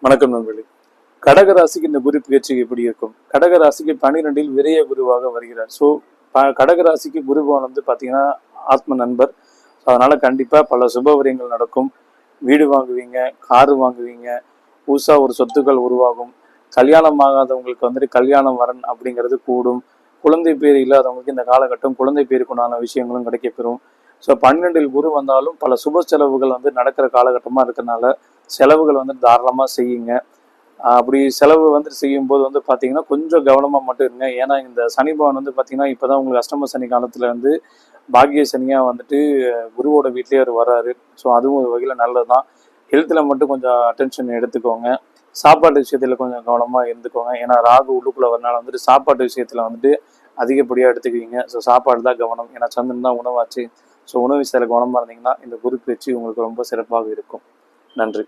வணக்கம் நண்பர்களே. கடகராசிக்கு இந்த குரு பயிற்சி எப்படி இருக்கும்? கடகராசிக்கு 12 விரைய குருவாக வருகிறார். ஸோ கடகராசிக்கு குருபவன் பார்த்தீங்கன்னா ஆத்ம நண்பர். அதனால கண்டிப்பா பல சுபவிரயங்கள் நடக்கும். வீடு வாங்குவீங்க, காரு வாங்குவீங்க, புதுசா ஒரு சொத்துக்கள் உருவாகும். கல்யாணம் ஆகாதவங்களுக்கு கல்யாணம் வரன் அப்படிங்கிறது கூடும். குழந்தை பேர் இல்லாதவங்களுக்கு இந்த காலகட்டம் குழந்தை பேருக்குண்டான விஷயங்களும் கிடைக்கப்பெறும். ஸோ 12 குரு வந்தாலும் பல சுப செலவுகள் நடக்கிற காலகட்டமாக இருக்கிறதுனால செலவுகள் தாராளமாக செய்யுங்க. அப்படி செலவு செய்யும்போது பார்த்தீங்கன்னா கொஞ்சம் கவனமாக மட்டும் இருங்க. ஏன்னா இந்த சனி பகவான் பார்த்தீங்கன்னா இப்போ தான் உங்களுக்கு அஷ்டம சனி காலத்தில் பாக்கிய சனியாக குருவோட வீட்லேயே அவர் வர்றாரு. ஸோ அதுவும் ஒரு வகையில் நல்லது தான். ஹெல்த்தில் மட்டும் கொஞ்சம் அட்டென்ஷன் எடுத்துக்கோங்க. சாப்பாட்டு விஷயத்தில் கொஞ்சம் கவனமாக இருந்துக்கோங்க. ஏன்னா ராகு உள்ளுக்குள்ளே வரனால சாப்பாட்டு விஷயத்தில் அதிகப்படியாக எடுத்துக்குவீங்க. ஸோ சாப்பாடு தான் கவனம். ஏன்னா சந்திரன் தான் உணவாச்சு. ஸோ உணவு விஷயத்தில் கவனமாக இருந்தீங்கன்னா இந்த குரு பயிற்சி உங்களுக்கு ரொம்ப சிறப்பாக இருக்கும். நன்றி.